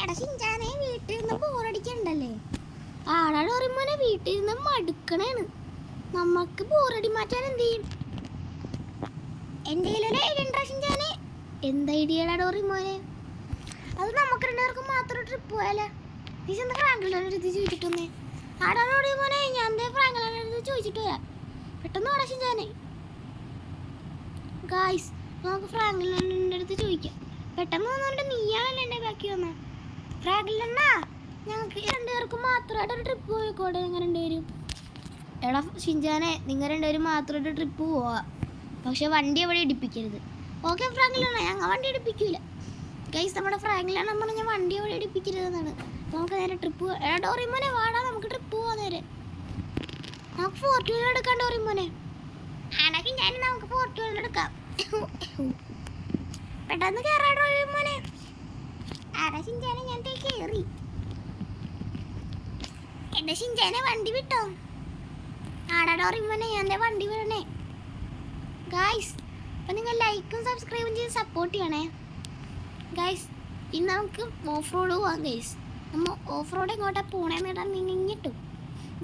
എടാ ഷിൻചാനെ വീട്ടിൽ നിന്ന് ബോറടിക്കണ്ടല്ലേ? ആടാട് പറയുമ്പോനെ വീട്ടിൽ നിന്ന് മടുക്കണേണ്. നമുക്ക് ബോറടി മാറ്റാൻ എന്ത് ചെയ്യും? എൻ്റെ കയ്യിലൊരു ഐഡിയ ഉണ്ടാ ഷിൻചാനെ. എന്ത് ഐഡിയടാ പറയുമ്പോനെ? അത് നമുക്ക് രണ്ടുപേർക്കും മാത്രം ട്രിപ്പ് പോയാലേ. നീ ചെന്ന് ഫ്രാങ്കിളിൻ്റെ അടുത്ത് ചോദിച്ചിട്ടൊന്നേ. ആടാട് പറയുമ്പോനെ ഞാൻ ഫ്രാങ്കിളിൻ്റെ അടുത്ത് ചോദിച്ചിട്ട് പോയാ. പെട്ടെന്ന് ആടാ ഷിൻചാനെ. ഗായ്സ് നമുക്ക് ഫ്രാങ്കിളിൻ്റെ അടുത്ത് ചോദിക്കാം. പെട്ടെന്ന് വന്നുകൊണ്ട് നീയാണല്ലേ എൻ്റെ ബാക്കി വന്ന ഫ്രാങ്കിളിനാ. ഞങ്ങൾക്ക് രണ്ടുപേർക്കും മാത്രമായിട്ട് ഒരു ട്രിപ്പ് പോയിക്കോട്ടെ. നിങ്ങൾ രണ്ടുപേരും. എടാ ഷിൻചാനെ, നിങ്ങൾ രണ്ടുപേരും മാത്രമായിട്ട് ട്രിപ്പ് പോവാ. പക്ഷെ വണ്ടി എവിടെ ഇടിപ്പിക്കരുത്. ഓക്കെ ഫ്രാങ്കിളിനാ, ഞങ്ങൾ വണ്ടി ഇടിപ്പിക്കൂല. ഗൈസ് നമ്മുടെ ഫ്രാങ്കിളിനാ പറഞ്ഞാൽ വണ്ടി എവിടെ ഇടിപ്പിക്കരുതെന്നാണ്. നമുക്ക് നേരെ ട്രിപ്പ്. എടാ ഡോറിമോനെ വാടാ, നമുക്ക് ട്രിപ്പ് പോവാൻ നേരെ. നമുക്ക് 4 വീലർ എടുക്കാം ഡോറിമോനെ. ആണെങ്കിൽ ഞാൻ നമുക്ക് 4 വീലർ എടുക്കാം. പെട്ടെന്ന് കയറാ ഡോറിമോനെ. ആടാ ഷിൻചാനെ ഞാൻ കയറി. എന്റെ ഷിൻചാനെ വണ്ടി വിട്ടോ. ആടാ ഡോറിമോനെ ഞാൻ വണ്ടി വിടണേ. ഗായ്സ് അപ്പം നിങ്ങൾ ലൈക്കും സബ്സ്ക്രൈബും ചെയ്ത് സപ്പോർട്ട് ചെയ്യണേ. ഗായ്സ് ഇന്ന് നമുക്ക് ഓഫ് റോഡ് പോവാം. ഗൈസ് നമ്മൾ ഓഫ് റോഡ് എങ്ങോട്ടാണ് പോണേന്ന് ഇടാൻ നീങ്ങിട്ടു.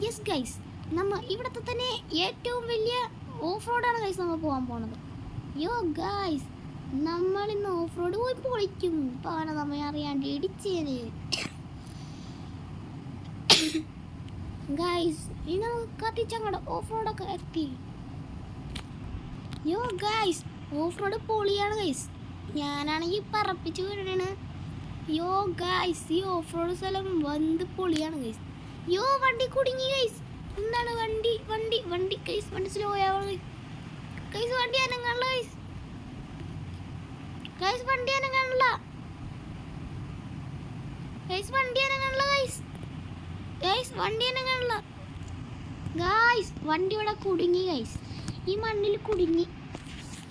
യെസ് ഗൈസ്, നമ്മൾ ഇവിടുത്തെ തന്നെ ഏറ്റവും വലിയ ഓഫ് റോഡാണ് ഗൈസ് നമ്മൾ പോകാൻ പോണത്. യോ ഗായ്സ്, നമ്മളിന്ന് ഓഫ് റോഡ് പോയി പൊളിക്കും. പാട നമ്മൾ അറിയാണ്ട് ഇടിച്ചേന്. ഗൈസ് ഇനി നമുക്ക് കത്തിച്ചങ്ങോട്ട് ഓഫ് റോഡൊക്കെ എത്തി. യോ ഗൈസ്, ഓഫ് റോഡ് പൊളിയാണ് ഗൈസ്. ഞാനാണെങ്കിൽ പറപ്പിച്ച് വിടണേണ്. യോ ഗൈസ്, ഈ ഓഫ് റോഡ് സ്ഥലം വന്ന് പൊളിയാണ് ഗൈസ്. യോ വണ്ടി കുടുങ്ങി ഗൈസ്. എന്താണ് വണ്ടി വണ്ടി വണ്ടി ഗൈസ്, വണ്ടി സ്ലോ ആവണം ഗൈസ്. വണ്ടി അനങ്ങാനുള്ള ഗൈസ്. ഗൈസ് വണ്ടി അനങ്ങാനുള്ള ഗൈസ്. വണ്ടി അനങ്ങാനുള്ള ഗൈസ്. ഗൈസ് വണ്ടി അനങ്ങാനുള്ള ഗൈസ്. വണ്ടി ഇവിടെ കുടുങ്ങി ഗൈസ്. ഈ മണ്ണിൽ കുടുങ്ങി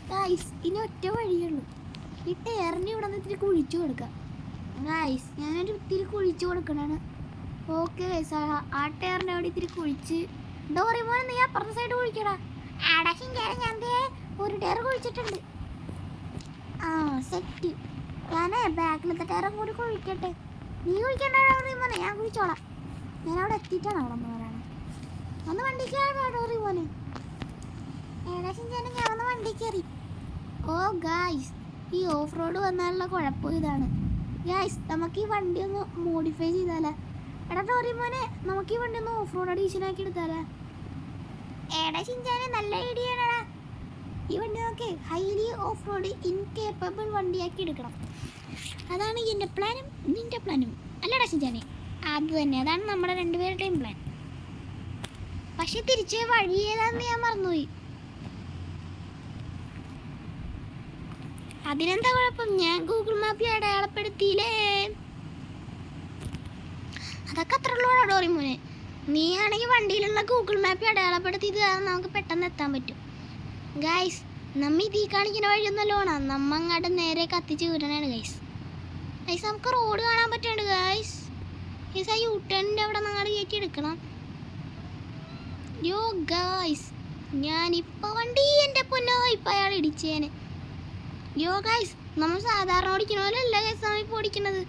ഗൈസ്. ഇനി ഒറ്റ വഴിയുള്ളൂ. ഈ ടയറിന് ഇവിടെ നിന്ന് ഇത്തിരി കുഴിച്ചു കൊടുക്കാം ഗൈസ്. ഞാനൊരു ഇത്തിരി കുഴിച്ചു കൊടുക്കണാണ്. ഓക്കെ ഗൈസ്, ആ ടയറിൻ്റെ അവിടെ ഇത്തിരി കുഴിച്ച്. ഡോറിമോനെ നീ അപ്പുറത്തെ സൈഡ് കുഴിക്കടാ. ആടാ ഷിൻചാനെ ഞാൻ ഒരു ടയർ കുഴിച്ചിട്ടുണ്ട്. ആ സെറ്റ്. ഞാൻ ബാക്കിലത്തെ ടയറും കൂടി കുഴിക്കട്ടെ. നീ കുഴിക്കണ്ട ഡോറിമോനെ, ഞാൻ കുഴിച്ചോളാം. ഞാൻ അവിടെ എത്തിയിട്ടാണ് അവിടെ നിന്ന് വരാണ്. ഒന്ന് വണ്ടിക്കാണോ ഡോറിമോനെ? ഏടാ ഷിൻചാനെ ഞാൻ ഒന്ന് വണ്ടി കയറി. ഓ ഗായ്സ്, ഈ ഓഫ് റോഡ് വന്നാലുള്ള കുഴപ്പം ഇതാണ് ഗായ്സ്. നമുക്ക് ഈ വണ്ടി ഒന്ന് മോഡിഫൈ ചെയ്താലേ? എടാ ഡോറിമോനെ, നമുക്ക് ഈ വണ്ടി ഒന്ന് ഓഫ് റോഡ് അഡീഷനാക്കി എടുത്താലേ? ഏടാ ഷിൻചാനെ നല്ല ഐഡിയ ആണടാ. ഈ വണ്ടി നമുക്ക് ഹൈലി ഓഫ് റോഡ് ഇൻകേപ്പബിൾ വണ്ടിയാക്കി എടുക്കണം. അതാണ് എൻ്റെ പ്ലാനും നിൻ്റെ പ്ലാനും അല്ലടാ ഷിൻചാനെ? അത് തന്നെ, അതാണ് നമ്മുടെ രണ്ടുപേരുടെയും പ്ലാൻ. പക്ഷെ തിരിച്ച് വഴി ഏതാണെന്ന് ഞാൻ മറന്നുപോയി. അതിനെന്താ കുഴപ്പം? ഞാൻ ഗൂഗിൾ മാപ്പിൽ അടയാളപ്പെടുത്തിയില്ലേ. അതൊക്കെ അത്ര ഉള്ളൂടാ ഡോറിമോനെ. നീ ആണെങ്കിൽ വണ്ടിയിലുള്ള ഗൂഗിൾ മാപ്പിൽ അടയാളപ്പെടുത്തിയത് കാരണം നമുക്ക് പെട്ടെന്ന് എത്താൻ പറ്റും. ഗൈസ് നമ്മ ഇതീ കാണിക്കുന്ന വഴിയൊന്നല്ലോണ. നമ്മ അങ്ങോട്ട് നേരെ കത്തിച്ച് വിടണാണ് ഗൈസ്. ഗൈസ് നമുക്ക് റോഡ് കാണാൻ പറ്റുന്നുണ്ട് ഗൈസ്. ഗൈസ് ആ യൂട്ടേണിൻ്റെ അവിടെ നിന്ന് അങ്ങോട്ട് കയറ്റി എടുക്കണം. യോ ഗൈസ്, ഞാനിപ്പോൾ വണ്ടി എൻ്റെ പൊന്നോ ഇപ്പം അയാൾ ഇടിച്ചേനെ. യോ ഗൈസ്, നമ്മൾ സാധാരണ ഓടിക്കണ പോലെ അല്ല ഗൈസ് നമ്മളിപ്പോൾ ഓടിക്കണത്.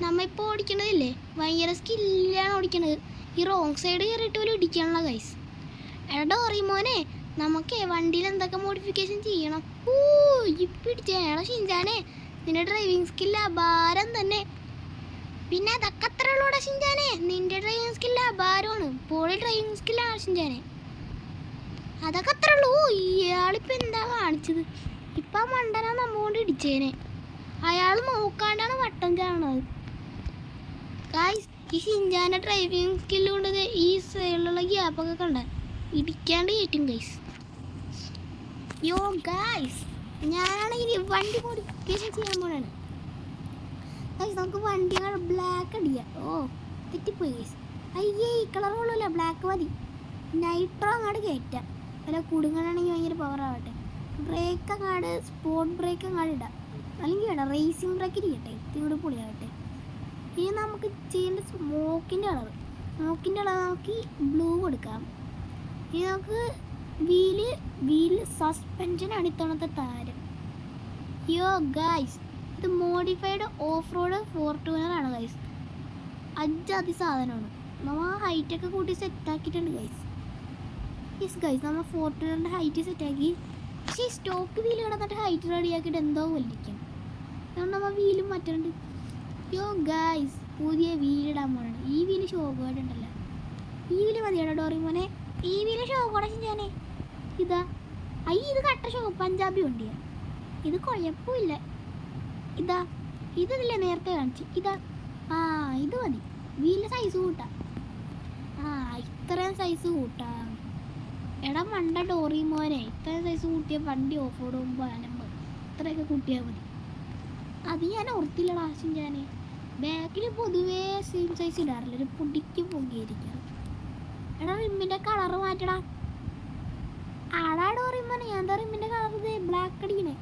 നമ്മളിപ്പോൾ ഓടിക്കണതില്ലേ ഭയങ്കര സ്കില്ലാണ് ഓടിക്കണത്. ഈ റോങ് സൈഡ് കയറിയിട്ട് പോലും ഇടിക്കാനുള്ള ഗൈസ്. എടാ ഡോറിമോനെ, നമുക്ക് വണ്ടിയിൽ എന്തൊക്കെ മോഡിഫിക്കേഷൻ ചെയ്യണം? ഇപ്പം ഇടിച്ചേ. എടാ ഷിൻചാനെ, നിന്റെ ഡ്രൈവിങ് സ്കില്ല് അപാരം തന്നെ. പിന്നെ അതൊക്കെ അത്ര ഉള്ളൂടാ ഷിൻചാനെ. നിന്റെ ഡ്രൈവിങ് സ്കില്ല് അപാരമാണ്. പോളി ഡ്രൈവിങ് സ്കില്ലാണ് ഷിൻചാനെ. അതൊക്കെ അത്ര ഉള്ളൂ. ഇയാളിപ്പോൾ എന്താ കാണിച്ചത്? ഇപ്പം ആ മണ്ടനാ നമ്മോണ്ട് ഇടിച്ചേനെ. അയാൾ നോക്കാണ്ടാണ് വട്ടം ചാണത് ഗായ്സ്. ഈ ഷിൻചാൻ്റെ ഡ്രൈവിങ് സ്കില്ല് കൊണ്ട് ഈ സൈഡിലുള്ള ഗ്യാപ്പൊക്കെ കണ്ട ഇടിക്കാണ്ട് കയറ്റും ഗൈസ്. യോ ഗായ്സ്, ഞാനാണെങ്കിൽ വണ്ടി മോഡിഫിക്കേഷൻ ചെയ്യാൻ പോണാണ് ഗൈസ്. നമുക്ക് വണ്ടികൾ ബ്ലാക്ക് അടിക്കാം. തെറ്റിപ്പോയി ഗൈസ്. അയ്യേ, ഈ കളർ കൊള്ളൂല, ബ്ലാക്ക് മതി. നൈട്രോ അങ്ങോട്ട് കയറ്റാം. അല്ല കുടുങ്ങാനാണെങ്കിൽ ഭയങ്കര പവർ ആവട്ടെ. ബ്രേക്ക് അങ്ങാട് സ്പോർട്ട് ബ്രേക്ക് അങ്ങാട് ഇടാം. അല്ലെങ്കിൽ വേണ്ട റേസിംഗ് ബ്രേക്ക് ഇരിക്കട്ടെ, ഇത്തിരി പൊളിയാവട്ടെ. ഇനി നമുക്ക് ചെയ്യേണ്ട സ്മോക്കിൻ്റെ കളർ നമുക്ക് ബ്ലൂ കൊടുക്കാം. ഇനി നമുക്ക് വീല് സസ്പെൻഷനാണ് ഇത്തവണത്തെ താരം. യോ ഗൈസ്, ഇത് മോഡിഫൈഡ് ഓഫ് റോഡ് ഫോർച്യൂണറാണ് ഗൈസ്. അജാതി സാധനമാണ്. നമ്മൾ ഹൈറ്റൊക്കെ കൂട്ടി സെറ്റാക്കിയിട്ടുണ്ട് ഗൈസ്. യെസ് ഗൈസ്, നമ്മൾ ഫോർട്ടുനറിൻ്റെ ഹൈറ്റ് സെറ്റാക്കി. പക്ഷേ സ്റ്റോക്ക് വീല് കിടന്നിട്ട് ഹൈറ്റ് റെഡിയാക്കിയിട്ട് എന്തോ കൊല്ലിക്കണം. അതുകൊണ്ട് നമ്മൾ വീലും മാറ്റുന്നുണ്ട്. യോ ഗൈസ്, പുതിയ വീലിടാൻ പോകണം. ഈ വീല് ഷോകോടുണ്ടല്ലോ, ഈ വീല് മതിയാണോ ഡോറിമോനെ? ഈ വീല് ഷോകോടെ ഞാനേ ഇതാ. ഇത് കട്ട ഷോ പഞ്ചാബി വണ്ടിയാണ്. ഇത് കുഴപ്പമില്ല. ഇതാ, ഇതില്ലേ നേരത്തെ കാണിച്ച്. ഇതാ, ഇത് മതി. വീലിൻ്റെ സൈസ് കൂട്ടാം. ഇത്രയും സൈസ് കൂട്ടാം. എടാ മണ്ട ഡോറിമോനെ, ഇത്രയും സൈസ് കൂട്ടിയ വണ്ടി ഓഫ് റോഡ് പോകുമ്പോൾ അലമ്പ്. ഇത്രയൊക്കെ കൂട്ടിയാൽ മതി. അത് ഞാൻ ഓർത്തില്ലടാ ഞാൻ. ബാക്കിൽ പൊതുവേ സെയിം സൈസ് ഇടാറില്ല, ഒരു പൊടിക്ക് പൊങ്ങിയിരിക്കണം. എടാ റിമ്മിൻ്റെ കളറ് മാറ്റടാ. ആടാ ഡോറിമോനെ, ഞാൻ എന്താ റിമ്മിൻ്റെ കളർ ഇത് ബ്ലാക്ക് അടിക്കണേ.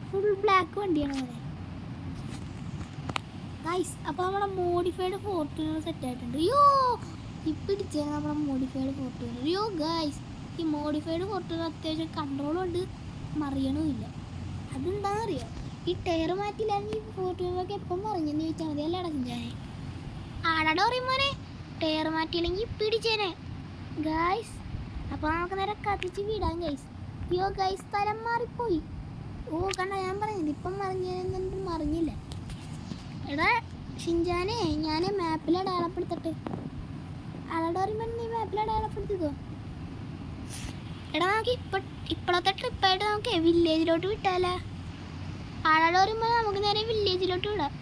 ഫുൾ ബ്ലാക്ക് വണ്ടിയാണ് മോനെ ഗൈസ്. അപ്പോൾ നമ്മുടെ മോഡിഫൈഡ് ഫോർട്ടുനർ സെറ്റ് ആയിട്ടുണ്ട്. യോ ഇപ്പം ഇടിച്ചാണ് നമ്മുടെ മോഡിഫൈഡ് ഫോർട്ടുനർ. യോ ഗൈസ്, ഈ മോഡിഫൈഡ് ഫോർട്ടുനർ അത്യാവശ്യം കൺട്രോളുണ്ട്, മറിയണമില്ല. അതെന്താണെന്നറിയാം, ഈ ടയർ മാറ്റിയില്ലായിരുന്നു ഈ ഫോർട്ടുനറൊക്കെ എപ്പം മറിഞ്ഞെന്ന് ചോദിച്ചാൽ മതി. അല്ലേ അടച്ചിഞ്ചാനെ? ആടാടോ അറിയുമോനെ, ടയർ മാറ്റിയില്ലെങ്കിൽ ഇപ്പം ഇടിച്ചേനെ ഗൈസ്. അപ്പോൾ നമുക്ക് നേരെ കത്തിച്ച് വിടാം ഗൈസ്. യോ ഗൈസ്, സ്ഥലം മാറിപ്പോയി. കണ്ട ഞാൻ പറഞ്ഞില്ല, ഇപ്പം മറിഞ്ഞിട്ട് മറിഞ്ഞില്ല. എടാ ഷിൻജാനെ, ഞാൻ മാപ്പിൽ അടയാളപ്പെടുത്തട്ടെ. അടടോറിമോനെ, നീ മാപ്പിൽ അടയാളപ്പെടുത്തിക്കോ. എടാ നമുക്ക് ഇപ്പോഴത്തെ ട്രിപ്പായിട്ട് നമുക്ക് വില്ലേജിലോട്ട് വിട്ടാലേ? ആടാടോറിമോനെ, നമുക്ക് നേരെ വില്ലേജിലോട്ട് വിടാം.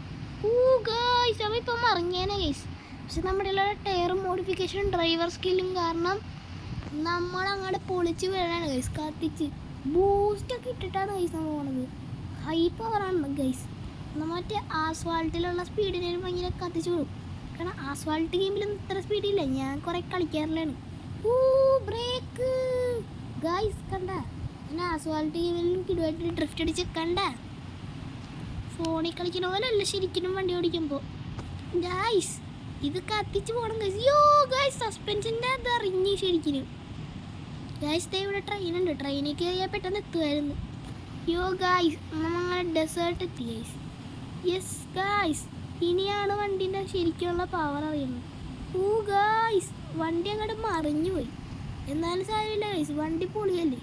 ഗൈസ്, അപ്പോൾ ഇപ്പം മറിഞ്ഞേനെ ഗൈസ്. പക്ഷെ നമ്മുടെ ഉള്ള ടയർ മോഡിഫിക്കേഷൻ ഡ്രൈവർ സ്കില്ലും കാരണം നമ്മളങ്ങോട്ട് പൊളിച്ച് വീഴാണ് ഗൈസ്. കത്തിച്ച് ബൂസ്റ്റൊക്കെ ഇട്ടിട്ടാണ് ഗൈസ് നമ്മൾ പോണത്. ഹൈ പവറാണ് ഗൈസ്. മറ്റേ ആസ്വാൾട്ടിലുള്ള സ്പീഡിന് ഭയങ്കര കത്തിച്ച് വിടും. കാരണം ആസ്വാൾട്ട് ഗെയിമിലൊന്നും ഇത്ര സ്പീഡില്ല, ഞാൻ കുറേ കളിക്കാറില്ലാണ്. ബ്രേക്ക് ഗൈസ്, കണ്ട ഞാൻ ആസ്വാൾട്ട് ഗെയിമിലും കിടുവായിട്ട് ഡ്രിഫ്റ്റ് അടിച്ച് കണ്ട. ഫോണിൽ കളിക്കണ പോലെ അല്ല ശരിക്കും വണ്ടി ഓടിക്കുമ്പോൾ ഗൈസ്. ഇത് കത്തിച്ച് പോകണം ഗൈസ്. യോ ഗൈസ്, സസ്പെൻഷൻ്റെ അത് അറിഞ്ഞ് ശരിക്കും ഗൈസ്. ഇവിടെ ട്രെയിനുണ്ട്, ട്രെയിനിൽ കയറിയാൽ പെട്ടെന്ന് എത്തുമായിരുന്നു. യോ ഗൈസ്, നമ്മളങ്ങനെ ഡെസേർട്ട് എത്തി ഗൈസ്. യെസ് ഗൈസ്, ഇനിയാണ് വണ്ടീൻ്റെ ശരിക്കുള്ള പവർ അറിയുന്നത്. ഗൈസ്, വണ്ടി അങ്ങോട്ട് മറിഞ്ഞു പോയി. എന്നാലും സാരമില്ല ഗൈസ്, വണ്ടി പൊളിയല്ലേ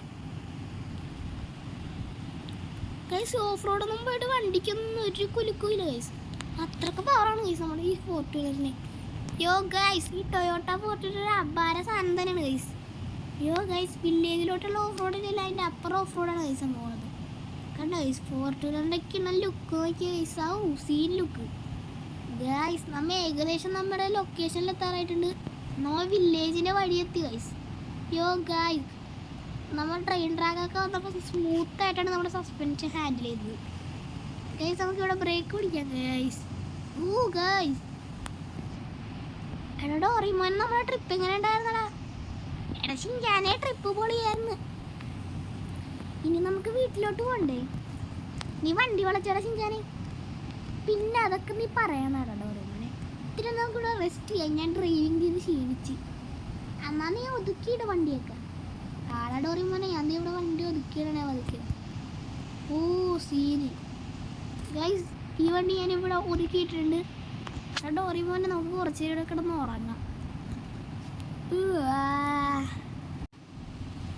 ഗൈസ്. ഓഫ് റോഡൊന്നും പോയിട്ട് വണ്ടിക്കൊന്നും ഒരു കുലുക്കില്ല ഗൈസ്. അത്രക്ക് പവറാണ് ഗൈസ് നമ്മുടെ ഈ ഫോർട്ടുനറിന്. യോ ഗൈസ്, ഈ ടൊയോട്ട ഫോർട്ടുനർ അപാര സാധനം തന്നെയാണ് ഗൈസ്. യോ ഗൈസ്, വില്ലേജിലോട്ടുള്ള ഓഫ് റോഡില്ല, അതിൻ്റെ അപ്പുറം ഓഫ് റോഡാണ് ഗൈസ് പോകുന്നത്. കണ്ടോ ഗൈസ്, ഫോർട്ടുനറിൻ്റെ ഒക്കെ ലുക്ക് നോക്കിയ ഗൈസ്. Scene look guys. നമ്മ ഏകദേശം നമ്മുടെ ലൊക്കേഷനിൽ എത്താറായിട്ടുണ്ട്. നമ്മൾ വില്ലേജിൻ്റെ വഴിയെത്തി ഗൈസ്. യോ ഗൈസ്, നമ്മൾ ട്രെയിൻ ട്രാക്കൊക്കെ വന്നപ്പോൾ സ്മൂത്തായിട്ടാണ് നമ്മുടെ സസ്പെൻഷൻ ഹാൻഡിൽ ചെയ്തത് ഗൈസ്. നമുക്കിവിടെ ബ്രേക്ക് പിടിക്കാം ഗൈസ്. ഗൈസ്, എടാ ഡോറിമോൻ, നമ്മുടെ ട്രിപ്പ് എങ്ങനെ ഉണ്ടായിരുന്നടാ? എടാ ഷിൻജാനെ, ട്രിപ്പ് പൊളിയായിരുന്നു. ഇനി നമുക്ക് വീട്ടിലോട്ട് പോകണ്ടേ? നീ വണ്ടി വളച്ചടാ ഷിൻജാനെ. പിന്നെ അതൊക്കെ നീ പറയണടാ ഡോറിമോനെ. ഇത്തിരി നമുക്കിവിടെ റെസ്റ്റ് ചെയ്യാം. ഞാൻ ഡ്രൈവിംഗ് ചെയ്ത് ക്ഷീണിച്ച്. എന്നാൽ നീ ഒതുക്കിയിട വണ്ടിയൊക്കെ. ആളാ ഡോറിമോനെ, ഞാൻ ഇവിടെ വണ്ടി ഒതുക്കിയിടണേ പതുക്കെ. സീന് ഗൈസ്, ഈ വണ്ടി ഞാനിവിടെ ഒതുക്കിയിട്ടുണ്ട്. ഡോറിമോനെ, നമുക്ക് കുറച്ച് നേരം കിടന്ന് ഉറങ്ങാം.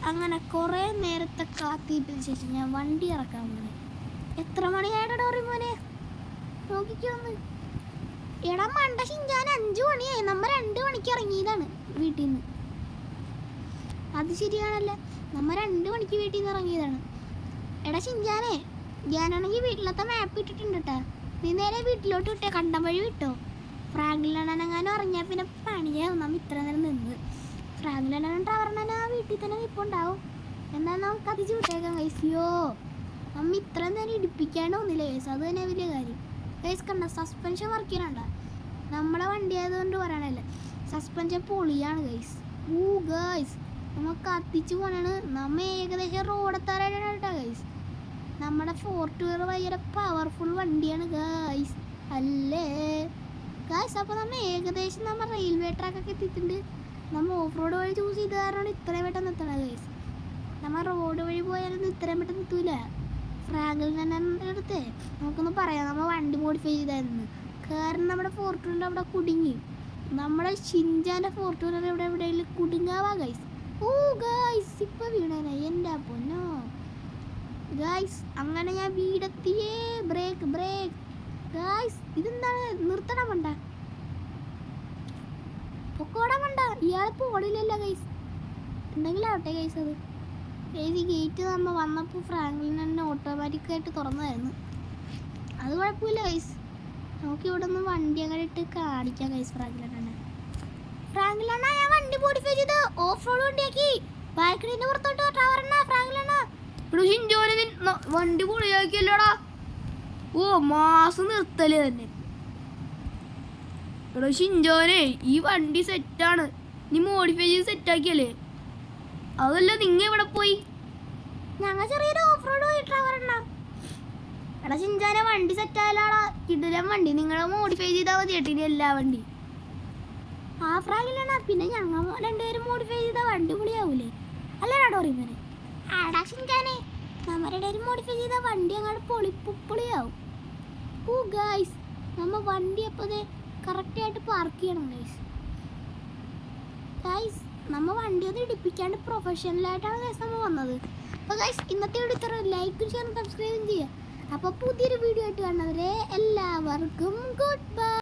അങ്ങനെ കുറേ നേരത്തെ കാത്തിരിപ്പിന് ശേഷം ഞാൻ വണ്ടി ഇറക്കാൻ പോണേ. എത്ര മണിയായിട്ട് ഡോറിമോനെ നോക്കിക്കൊന്ന്. എടാ മണ്ട ഷിൻജാൻ, 5 മണിയായി. നമ്മൾ 2 മണിക്ക് ഇറങ്ങിയതാണ് വീട്ടിൽ നിന്ന്. അത് ശരിയാണല്ലോ, നമ്മൾ 2 മണിക്ക് വീട്ടിൽ നിന്ന് ഇറങ്ങിയതാണ്. എടാ ഷിൻജാനെ, ഞാനാണെങ്കിൽ വീട്ടിലത്തെ മാപ്പ് ഇട്ടിട്ടുണ്ട് കേട്ടോ. നീ നേരെ വീട്ടിലോട്ട് വിട്ടേ, കണ്ടം വഴി വിട്ടോ. ഫ്രാങ്ക്ലിനെങ്ങാനും ഇറങ്ങിയാൽ പിന്നെ പണിയാവും. നമ്മൾ ഇത്ര നേരം നിന്ന് ഫ്രാങ്ക്ലിനും ടവറിനെ ആ വീട്ടിൽ തന്നെ ഇപ്പോൾ ഉണ്ടാവും. എന്നാൽ നമുക്ക് കത്തിച്ച് വിട്ടേക്കാം ഗൈസിയോ. നമ്മ ഇത്രയും നേരം ഇടിപ്പിക്കാണ്ട് ഒന്നില്ല ഗൈസ്, അത് തന്നെ വലിയ കാര്യം ഗൈസ്. കണ്ട സസ്പെൻഷൻ വർക്ക് ചെയ്യാനുണ്ട. നമ്മുടെ വണ്ടി ആയതുകൊണ്ട് പറയണല്ലേ, സസ്പെൻഷൻ പൊളിയാണ് ഗൈസ്. ഗൈസ്, നമ്മൾ കത്തിച്ച് പോണാണ്. നമ്മ ഏകദേശം റോഡെത്താറായിട്ടാണ് കേട്ടോ ഗൈസ്. നമ്മുടെ ഫോർട്ടുനർ ഭയങ്കര പവർഫുൾ വണ്ടിയാണ് ഗൈസ്, അല്ലേ ഗൈസ്? അപ്പോൾ നമ്മൾ ഏകദേശം നമ്മൾ റെയിൽവേ ട്രാക്കൊക്കെ എത്തിയിട്ടുണ്ട്. നമ്മൾ ഓഫ് റോഡ് വഴി ചൂസ് ചെയ്ത കാരണമാണ് ഇത്രയും പെട്ടെന്ന് എത്തണത് ഗൈസ്. നമ്മൾ റോഡ് വഴി പോയാലൊന്നും ഇത്രയും പെട്ടെന്ന് എത്തൂല. ഫ്രാങ്ക്ലിൻ്റെ അടുത്ത് നമുക്കൊന്ന് പറയാം, നമ്മൾ വണ്ടി മോഡിഫൈ ചെയ്തായിരുന്നു. കാരണം നമ്മുടെ ഫോർട്ടുനർ അവിടെ കുടുങ്ങി. നമ്മുടെ ഷിൻജാൻ്റെ ഫോർച്യൂണർ ഇവിടെ എവിടെയെങ്കിലും കുടുങ്ങാവാ ഗൈസ്. ഓ ഗൈസ് ഇപ്പം വീണേനെ എൻ്റെ പൊന്നോ ഗൈസ്. അങ്ങനെ ഞാൻ വീടെത്തിയേ. Break guys. ഇതെന്താണ് നിർത്തണം വേണ്ട പൊക്കോടാൻ വേണ്ട. ഇയാൾ പോടില്ലല്ലോ ഗൈസ്. എന്തെങ്കിലാവട്ടെ ഗൈസ്. അത് ഈ ഗേറ്റ് നമ്മൾ വന്നപ്പോൾ ഫ്രാങ്ക്ലിൻ തന്നെ ഓട്ടോമാറ്റിക്കായിട്ട് തുറന്നതായിരുന്നു. അത് കുഴപ്പമില്ല ഗൈസ്. നമുക്കിവിടെ നിന്ന് വണ്ടി അങ്ങനെ ഇട്ട് കാണിക്കാം ഗൈസ്. ഫ്രാങ്ക്ലിനാ ഞാൻ വണ്ടി മോഡിഫൈ ചെയ്ത് ഓഫ് റോഡ് വണ്ടിയാക്കി. ബാൽക്കണീൻ്റെ പുറത്തോട്ട് ഫ്രാങ്ക്ലിനാ ഇവിടെ ഷിൻജോനെ വണ്ടി പൊളിയാക്കിയല്ലോടാ. ഓ മാസം നിർത്തല് തന്നെ. ഇവിടെ ഷിൻജോനെ ഈ വണ്ടി സെറ്റാണ്. നീ മോഡിഫൈ ചെയ്ത് സെറ്റാക്കിയല്ലേ. അതല്ല നിങ്ങ ഇവിടെ പോയി. ഞങ്ങൾ ചെറിയൊരു ഓഫ് റോഡ് പോയി ട്രാവറണ്ണ. എടാ ഷിൻജാനെ വണ്ടി സെറ്റായാലാടാ. കിടിലൻ വണ്ടി. നിങ്ങളെ മോഡിഫൈ ചെയ്താൽ മതി കേട്ടില്ല എല്ലാ വണ്ടി. ആ ഫ്രാഗിലാണ്. പിന്നെ ഞങ്ങൾ രണ്ടുപേരും മോഡിഫൈ ചെയ്താൽ വണ്ടി പൊളിയാവൂലേ. അല്ലടാ ഡോറിങ്ങനെ. ആടാ ഷിൻജാനെ നമ്മൾ രണ്ടുപേരും മോഡിഫൈ ചെയ്താൽ വണ്ടി അങ്ങോട്ട് പൊളിയാവും. ഓ ഗൈസ് നമ്മൾ വണ്ടി അപ്പോൾ കറക്റ്റായിട്ട് പാർക്ക് ചെയ്യണം ഗൈസ്. നമ്മൾ വണ്ടി ഒന്ന് ഇടിപ്പിക്കാണ്ട് പ്രൊഫഷണലായിട്ടാണ് ഗൈസ് നമ്മൾ വന്നത്. അപ്പോൾ ഗൈസ് ഇന്നത്തെ വീഡിയോ ഇത്ര. ലൈക്കും ഷെയറും സബ്സ്ക്രൈബും ചെയ്യുക. അപ്പോൾ പുതിയൊരു വീഡിയോ ആയിട്ട് കാണുന്നവരെ എല്ലാവർക്കും ഗുഡ് ബൈ.